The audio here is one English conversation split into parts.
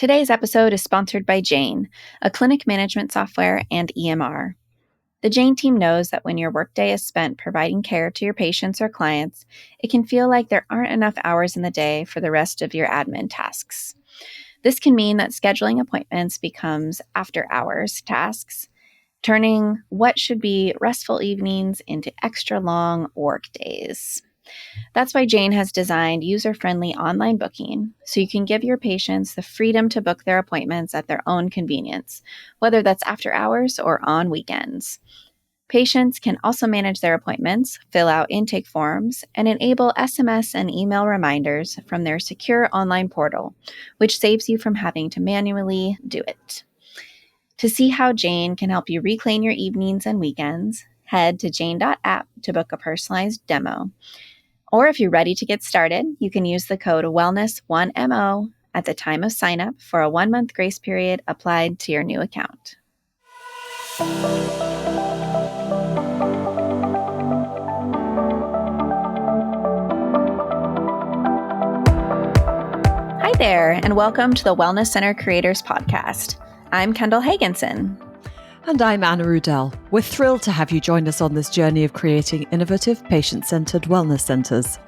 Today's episode is sponsored by Jane, a clinic management software and EMR. The Jane team knows that when your workday is spent providing care to your patients or clients, it can feel like there aren't enough hours in the day for the rest of your admin tasks. This can mean that scheduling appointments becomes after-hours tasks, turning what should be restful evenings into extra long work days. That's why Jane has designed user-friendly online booking, so you can give your patients the freedom to book their appointments at their own convenience, whether that's after hours or on weekends. Patients can also manage their appointments, fill out intake forms, and enable SMS and email reminders from their secure online portal, which saves you from having to manually do it. To see how Jane can help you reclaim your evenings and weekends, head to jane.app to book a personalized demo. Or if you're ready to get started, you can use the code WELLNESS1MO at the time of sign up for a 1-month grace period applied to your new account. Hi there, and welcome to the Wellness Center Creators Podcast. I'm Kendall Hagensen. And I'm Anna Rudel. We're thrilled to have you join us on this journey of creating innovative, patient-centered wellness centers.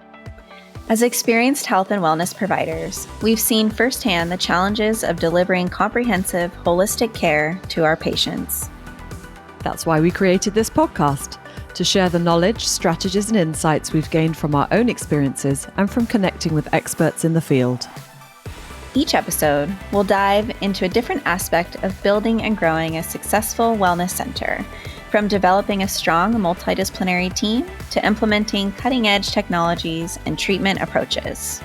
As experienced health and wellness providers, we've seen firsthand the challenges of delivering comprehensive, holistic care to our patients. That's why we created this podcast, to share the knowledge, strategies, and insights we've gained from our own experiences and from connecting with experts in the field. Each episode, we'll dive into a different aspect of building and growing a successful wellness center, from developing a strong multidisciplinary team to implementing cutting-edge technologies and treatment approaches.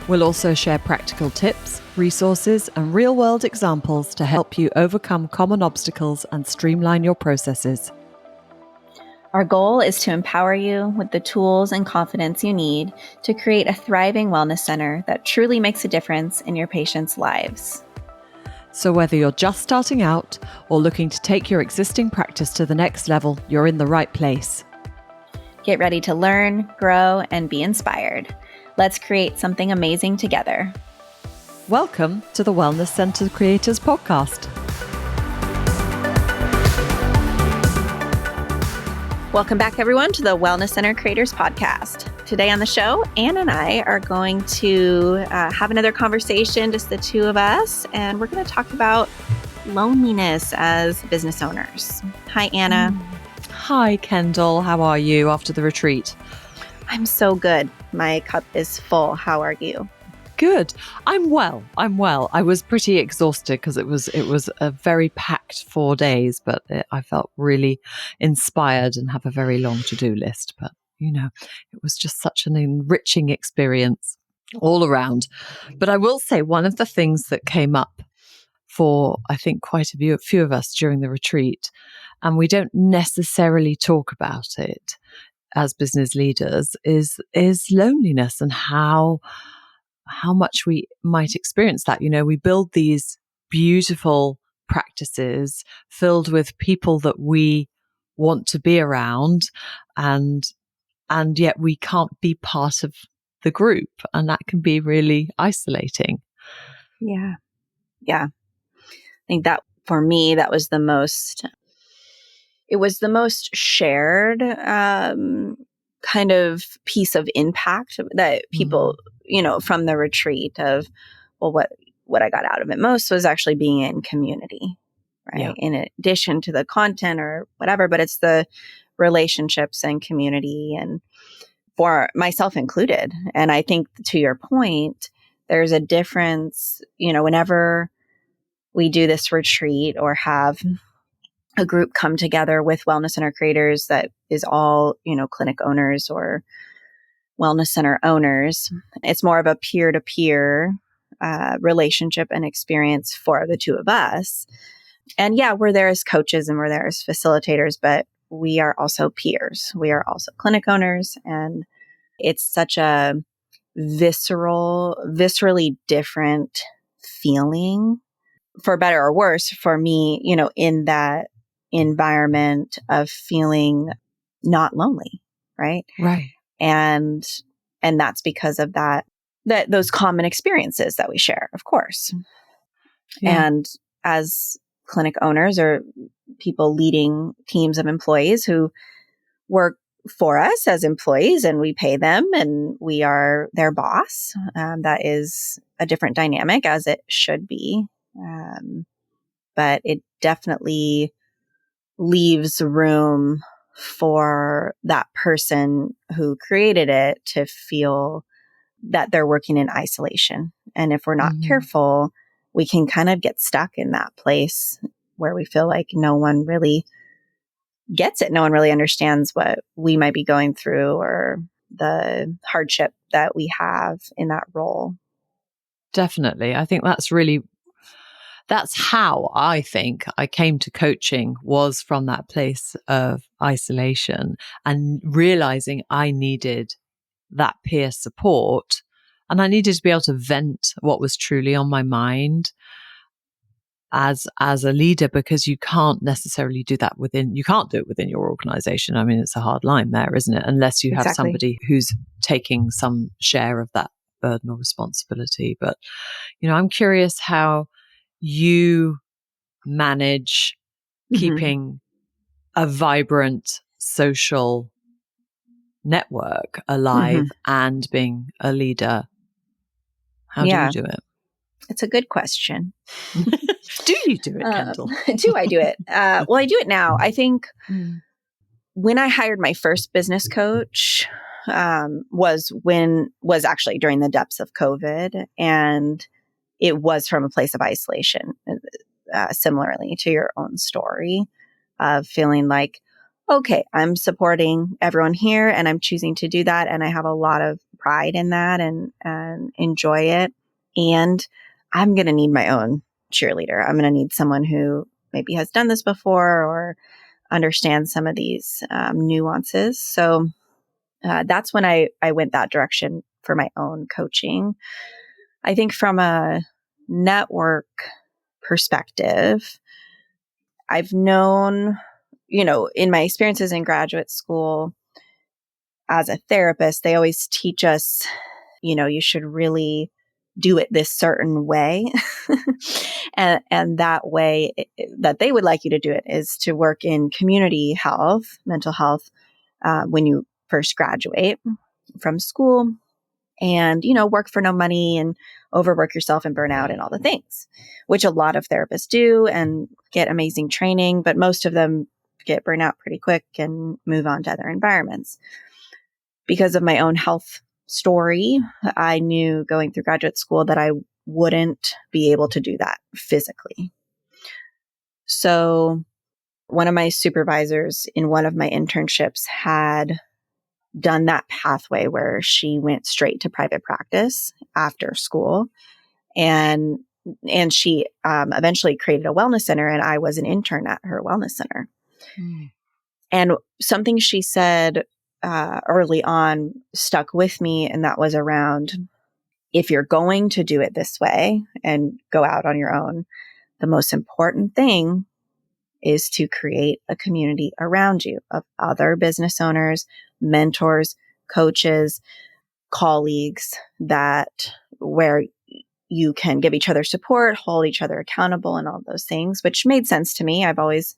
We'll also share practical tips, resources, and real-world examples to help you overcome common obstacles and streamline your processes. Our goal is to empower you with the tools and confidence you need to create a thriving wellness center that truly makes a difference in your patients' lives. So whether you're just starting out or looking to take your existing practice to the next level, you're in the right place. Get ready to learn, grow, and be inspired. Let's create something amazing together. Welcome to the Wellness Center Creators Podcast. Welcome back, everyone, to the Wellness Center Creators Podcast. Today on the show, Anne and I are going to have another conversation, just the two of us, and we're going to talk about loneliness as business owners. Hi, Anna. Hi, Kendall. How are you after the retreat? I'm so good. My cup is full. How are you? Good. I'm well. I was pretty exhausted because it was a very packed 4 days, but I felt really inspired and have a very long to-do list. But, it was just such an enriching experience all around. But I will say one of the things that came up for, I think, quite a few of us during the retreat, and we don't necessarily talk about it as business leaders, is loneliness and how much we might experience that. We build these beautiful practices filled with people that we want to be around, and yet we can't be part of the group, and that can be really isolating. Yeah. I think that for me, that was the most shared kind of piece of impact that people, from the retreat of, well, what I got out of it most was actually being in community, right? Yeah. In addition to the content or whatever, but it's the relationships and community, and for myself included. And I think, to your point, there's a difference, whenever we do this retreat or have a group come together with wellness center creators that is all, clinic owners or wellness center owners. It's more of a peer-to-peer relationship and experience for the two of us. And yeah, we're there as coaches and we're there as facilitators, but we are also peers. We are also clinic owners. And it's such a viscerally different feeling, for better or worse, for me, in that environment of feeling not lonely, right? Right. And that's because of those common experiences that we share, of course. Yeah. And as clinic owners or people leading teams of employees who work for us as employees and we pay them and we are their boss, that is a different dynamic, as it should be. But it definitely leaves room for that person who created it to feel that they're working in isolation. And if we're not careful, we can kind of get stuck in that place where we feel like no one really gets it. No one really understands what we might be going through or the hardship that we have in that role. Definitely. I think that's how I think I came to coaching, was from that place of isolation and realizing I needed that peer support and I needed to be able to vent what was truly on my mind as a leader, because you can't necessarily do that you can't do it within your organization. I mean, it's a hard line there, isn't it? Unless you have Exactly. somebody who's taking some share of that burden or responsibility. But, I'm curious how you manage Mm-hmm. keeping a vibrant social network Mm-hmm. alive and being a leader. How do you Yeah, do it? it's a good question. Do you do it, Kendall? Do I do it? Well, I do it now. I think Mm. when I hired my first business coach, was actually during the depths of COVID, and it was from a place of isolation, similarly to your own story of feeling like, okay, I'm supporting everyone here and I'm choosing to do that. And I have a lot of pride in that and enjoy it. And I'm going to need my own cheerleader. I'm going to need someone who maybe has done this before or understands some of these nuances. So that's when I went that direction for my own coaching. I think from a network perspective, I've known, in my experiences in graduate school as a therapist, they always teach us, you should really do it this certain way. and that way that they would like you to do it is to work in community health, mental health, when you first graduate from school and, work for no money and overwork yourself and burn out and all the things, which a lot of therapists do and get amazing training, but most of them get burnt out pretty quick and move on to other environments. Because of my own health story, I knew going through graduate school that I wouldn't be able to do that physically. So one of my supervisors in one of my internships had done that pathway where she went straight to private practice after school. And she eventually created a wellness center, and I was an intern at her wellness center. Mm. And something she said early on stuck with me, and that was around, if you're going to do it this way and go out on your own, the most important thing is to create a community around you of other business owners, mentors, coaches, colleagues, that where you can give each other support, hold each other accountable, and all those things, which made sense to me. I've always,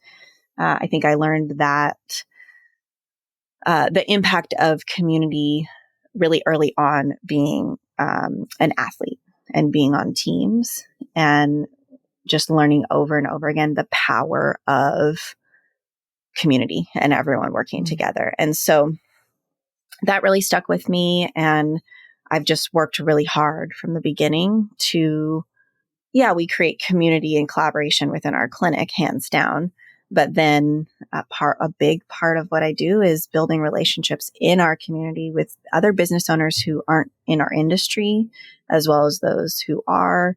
I think I learned that the impact of community really early on, being an athlete and being on teams and just learning over and over again the power of community and everyone working together. And so that really stuck with me. And I've just worked really hard from the beginning to, we create community and collaboration within our clinic, hands down. But then a big part of what I do is building relationships in our community with other business owners who aren't in our industry, as well as those who are,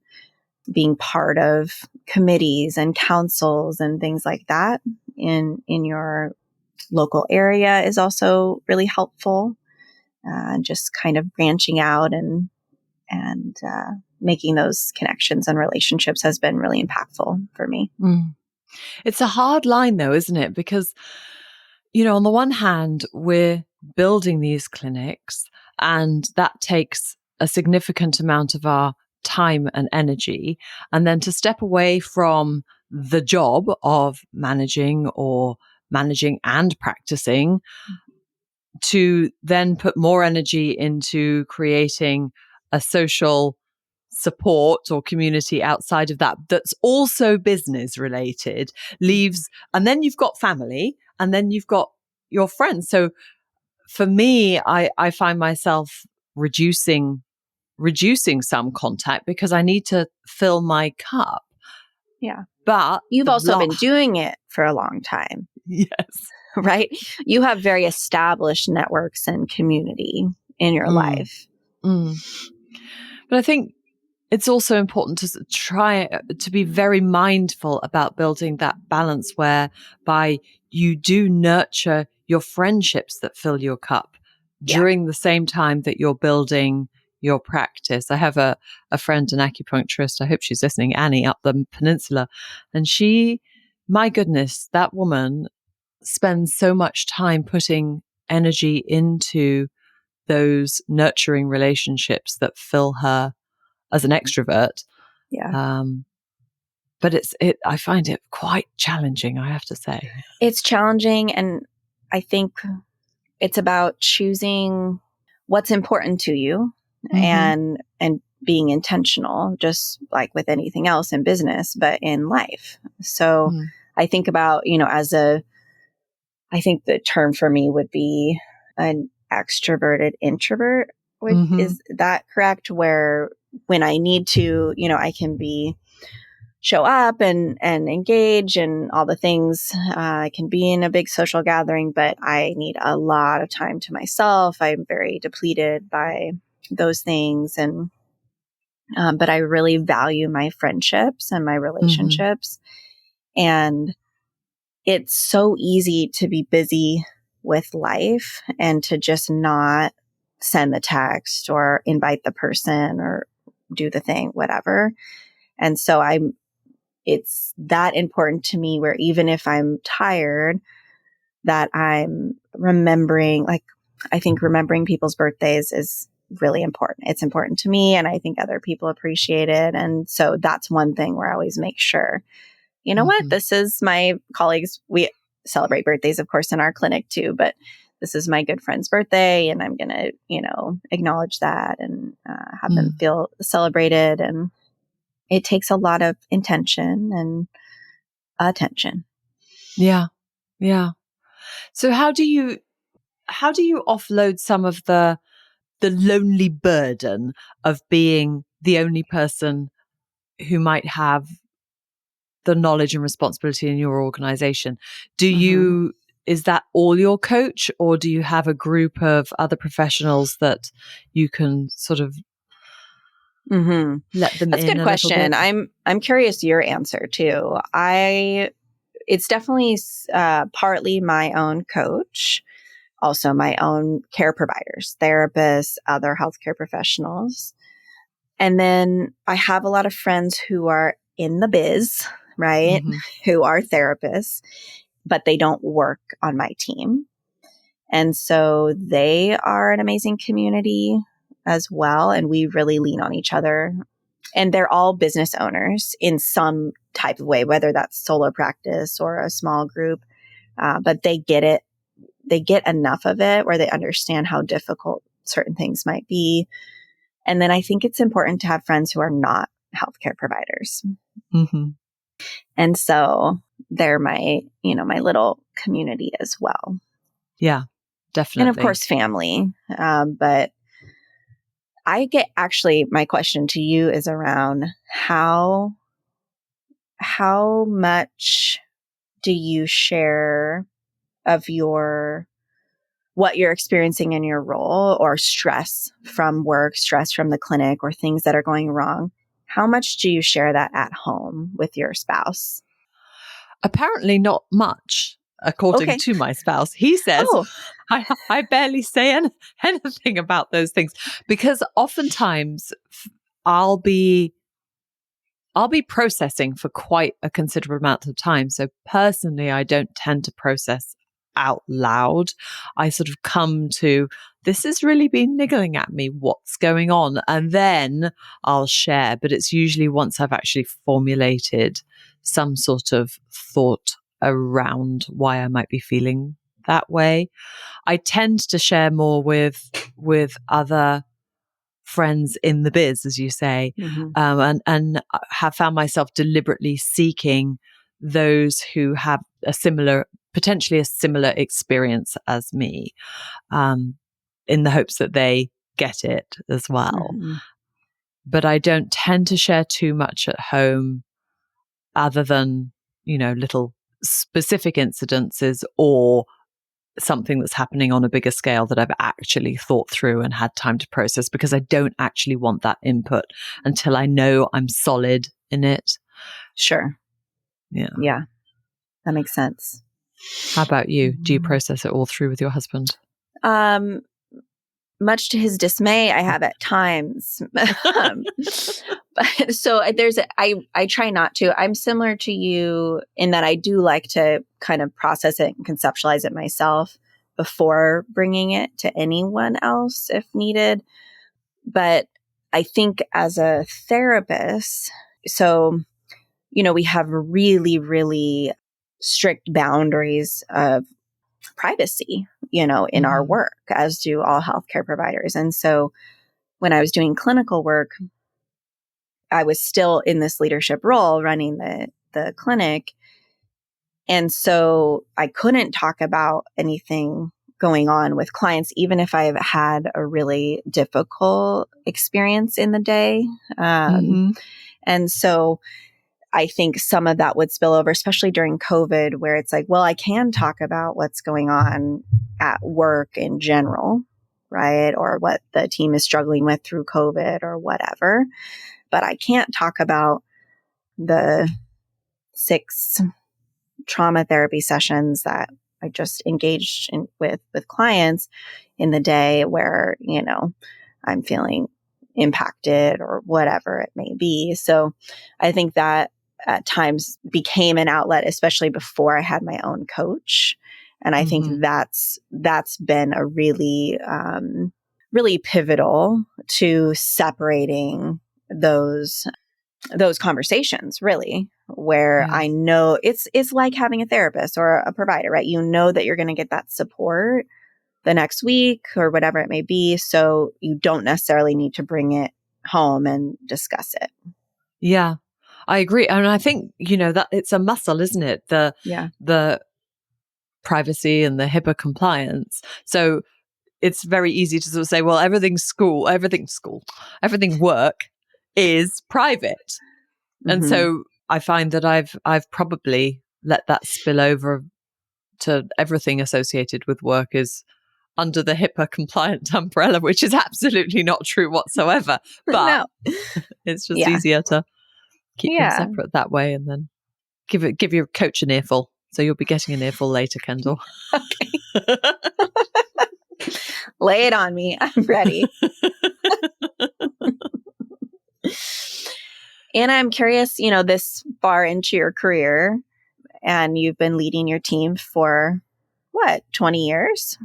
being part of committees and councils and things like that in your local area is also really helpful. Just kind of branching out and making those connections and relationships has been really impactful for me. Mm. It's a hard line though, isn't it? Because, on the one hand, we're building these clinics and that takes a significant amount of our time and energy, and then to step away from the job of managing and practicing to then put more energy into creating a social support or community outside of that that's also business related leaves. And then you've got family, and then you've got your friends. So for me, I find myself reducing some contact because I need to fill my cup. Yeah. But You've also been doing it for a long time. Yes. Right? You have very established networks and community in your life. But I think it's also important to try to be very mindful about building that balance whereby you do nurture your friendships that fill your cup during the same time that you're building your practice. I have a friend, an acupuncturist, I hope she's listening, Annie, up the peninsula. And my goodness, that woman spends so much time putting energy into those nurturing relationships that fill her as an extrovert. Yeah. But I find it quite challenging, I have to say. It's challenging. And I think it's about choosing what's important to you and being intentional, just like with anything else in business, but in life. So I think about, I think the term for me would be an extroverted introvert. Is that correct? Where when I need to, I can show up and engage and all the things. I can be in a big social gathering, but I need a lot of time to myself. I'm very depleted by those things. And, but I really value my friendships and my relationships. And it's so easy to be busy with life and to just not send the text or invite the person or do the thing, whatever. And so it's that important to me where even if I'm tired, that I'm remembering, like, I think remembering people's birthdays is really important. It's important to me, and I think other people appreciate it. And so that's one thing where I always make sure, you know what, this is my colleagues. We celebrate birthdays, of course, in our clinic too, but this is my good friend's birthday, and I'm going to, acknowledge that and have them feel celebrated. And it takes a lot of intention and attention. Yeah. Yeah. So how do you offload some of the lonely burden of being the only person who might have the knowledge and responsibility in your organization? Is that all your coach, or do you have a group of other professionals that you can sort of let them That's a in good a little question. bit? I'm curious your answer too. It's definitely partly my own coach, also my own care providers, therapists, other healthcare professionals. And then I have a lot of friends who are in the biz, right? Who are therapists, but they don't work on my team. And so they are an amazing community as well. And we really lean on each other. And they're all business owners in some type of way, whether that's solo practice or a small group. But they get it. They get enough of it where they understand how difficult certain things might be. And then I think it's important to have friends who are not healthcare providers. And so they're my little community as well. Yeah, definitely. And of course, family. But my question to you is around how much do you share of what you're experiencing in your role, or stress from work, stress from the clinic, or things that are going wrong? How much do you share that at home with your spouse? Apparently not much, according to my spouse. He says, I barely say anything about those things, because oftentimes I'll be processing for quite a considerable amount of time. So personally, I don't tend to process out loud. I sort of come to, this has really been niggling at me. What's going on? And then I'll share. But it's usually once I've actually formulated some sort of thought around why I might be feeling that way. I tend to share more with other friends in the biz, as you say, and have found myself deliberately seeking those who have potentially a similar experience as me, in the hopes that they get it as well. Mm-hmm. But I don't tend to share too much at home, other than, little specific incidences or something that's happening on a bigger scale that I've actually thought through and had time to process, because I don't actually want that input until I know I'm solid in it. Sure. Yeah. Yeah. That makes sense. How about you? Do you process it all through with your husband? Much to his dismay, I have at times. But so I try not to. I'm similar to you in that I do like to kind of process it and conceptualize it myself before bringing it to anyone else if needed. But I think as a therapist, so, we have really, really strict boundaries of privacy, in our work, as do all healthcare providers. And so when I was doing clinical work, I was still in this leadership role running the clinic. And so I couldn't talk about anything going on with clients, even if I've had a really difficult experience in the day. And so I think some of that would spill over, especially during COVID, where it's like, well, I can talk about what's going on at work in general, right? Or what the team is struggling with through COVID or whatever. But I can't talk about the 6 trauma therapy sessions that I just engaged with clients in the day where, I'm feeling impacted or whatever it may be. So I think that at times became an outlet, especially before I had my own coach. And I think that's been a really, really pivotal to separating those conversations, really, where I know it's like having a therapist or a provider, right? You know that you're going to get that support the next week or whatever it may be. So you don't necessarily need to bring it home and discuss it. Yeah, I agree. And I think, that it's a muscle, isn't it? The privacy and the HIPAA compliance. So it's very easy to sort of say, well, everything work is private. And so I find that I've probably let that spill over to everything associated with work is under the HIPAA compliant umbrella, which is absolutely not true whatsoever. But it's just easier to keep them separate that way, and then give your coach an earful. So you'll be getting an earful later, Kendall. Okay. Lay it on me. I'm ready. And I'm curious, this far into your career, and you've been leading your team for 20 years?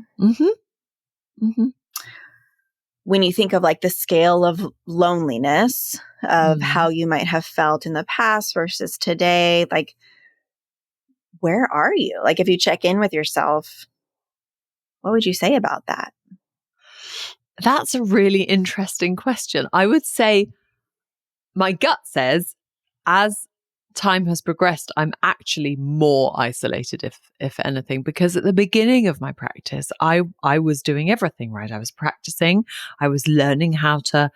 When you think of like the scale of loneliness of how you might have felt in the past versus today, like, where are you? Like, if you check in with yourself, what would you say about that? That's a really interesting question. I would say my gut says, as time has progressed, I'm actually more isolated, if anything, because at the beginning of my practice, I was doing everything right. I was practicing. I was learning how to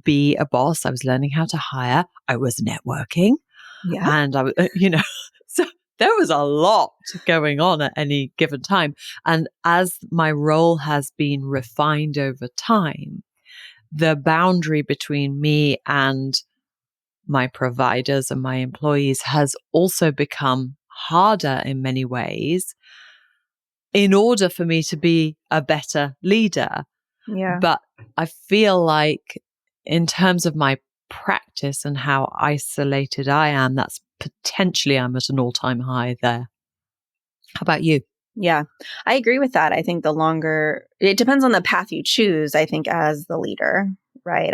be a boss. I was learning how to hire. I was networking. Yeah. And I was, so there was a lot going on at any given time. And as my role has been refined over time, the boundary between me and my providers and my employees has also become harder in many ways in order for me to be a better leader. Yeah. But I feel like in terms of my practice and how isolated I am, that's potentially I'm at an all-time high there. How about you? Yeah, I agree with that. I think it depends on the path you choose, I think, as the leader, right?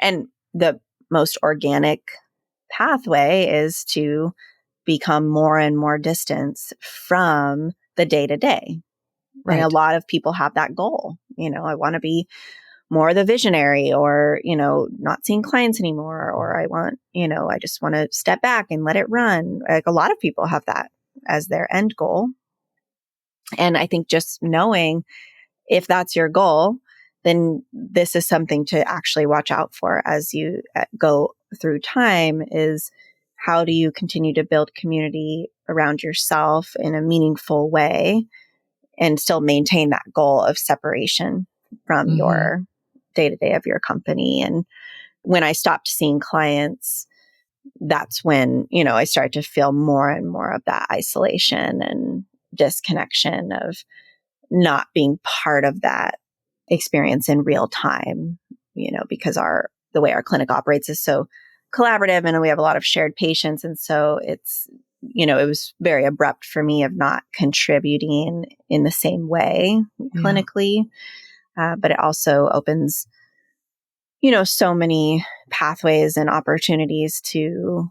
And the most organic pathway is to become more and more distance from the day to day. And a Right. lot of people have that goal. I want to be more the visionary, or, not seeing clients anymore, or I just want to step back and let it run. Like, a lot of people have that as their end goal. And I think just knowing if that's your goal, then this is something to actually watch out for as you go through time, is how do you continue to build community around yourself in a meaningful way and still maintain that goal of separation from Mm-hmm. your day-to-day of your company. And when I stopped seeing clients, that's when, I started to feel more and more of that isolation and disconnection of not being part of that experience in real time, because the way our clinic operates is so collaborative, and we have a lot of shared patients. And so it was very abrupt for me of not contributing in the same way Yeah. clinically. But it also opens, so many pathways and opportunities to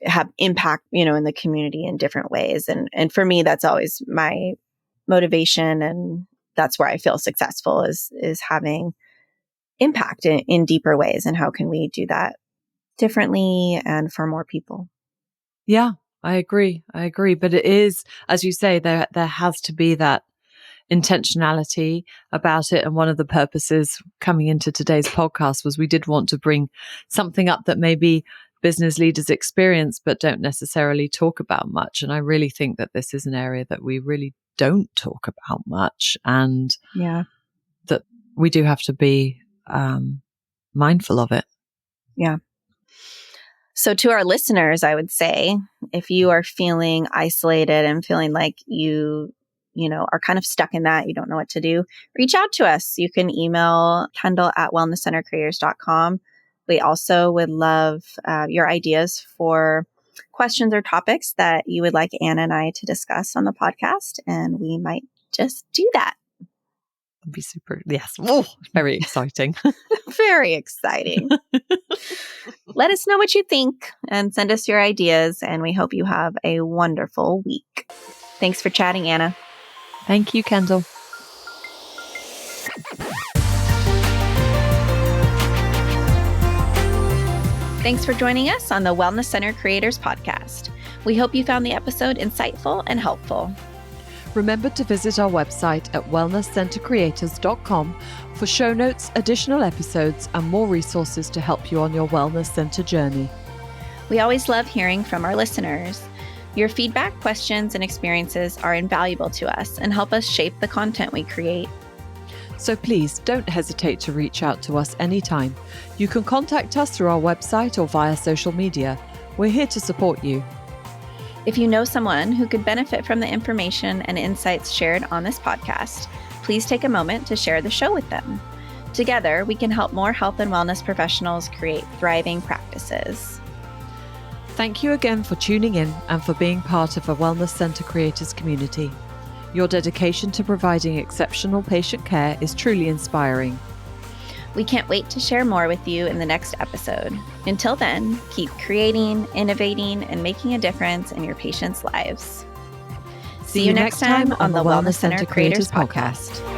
have impact, in the community in different ways. And for me, that's always my motivation. And that's where I feel successful, is having impact in deeper ways. And how can we do that differently and for more people? Yeah, I agree. But it is, as you say, there has to be that intentionality about it. And one of the purposes coming into today's podcast was we did want to bring something up that maybe business leaders experience but don't necessarily talk about much. And I really think that this is an area that we really don't talk about much, and Yeah. that we do have to be mindful of it. Yeah. So to our listeners, I would say, if you are feeling isolated and feeling like are kind of stuck in that, you don't know what to do, reach out to us. You can email Kendall at wellnesscentercreators.com. We also would love your ideas for questions or topics that you would like Anna and I to discuss on the podcast, and we might just do that. It'd be super. Yes. Oh, very exciting. Very exciting. Let us know what you think and send us your ideas, and we hope you have a wonderful week. Thanks for chatting, Anna. Thank you, Kendall. Thanks for joining us on the Wellness Center Creators Podcast. We hope you found the episode insightful and helpful. Remember to visit our website at wellnesscentercreators.com for show notes, additional episodes, and more resources to help you on your wellness center journey. We always love hearing from our listeners. Your feedback, questions, and experiences are invaluable to us and help us shape the content we create. So please don't hesitate to reach out to us anytime. You can contact us through our website or via social media. We're here to support you. If you know someone who could benefit from the information and insights shared on this podcast, please take a moment to share the show with them. Together, we can help more health and wellness professionals create thriving practices. Thank you again for tuning in and for being part of a Wellness Center Creators community. Your dedication to providing exceptional patient care is truly inspiring. We can't wait to share more with you in the next episode. Until then, keep creating, innovating, and making a difference in your patients' lives. See you next time on the Wellness Center Creators Podcast.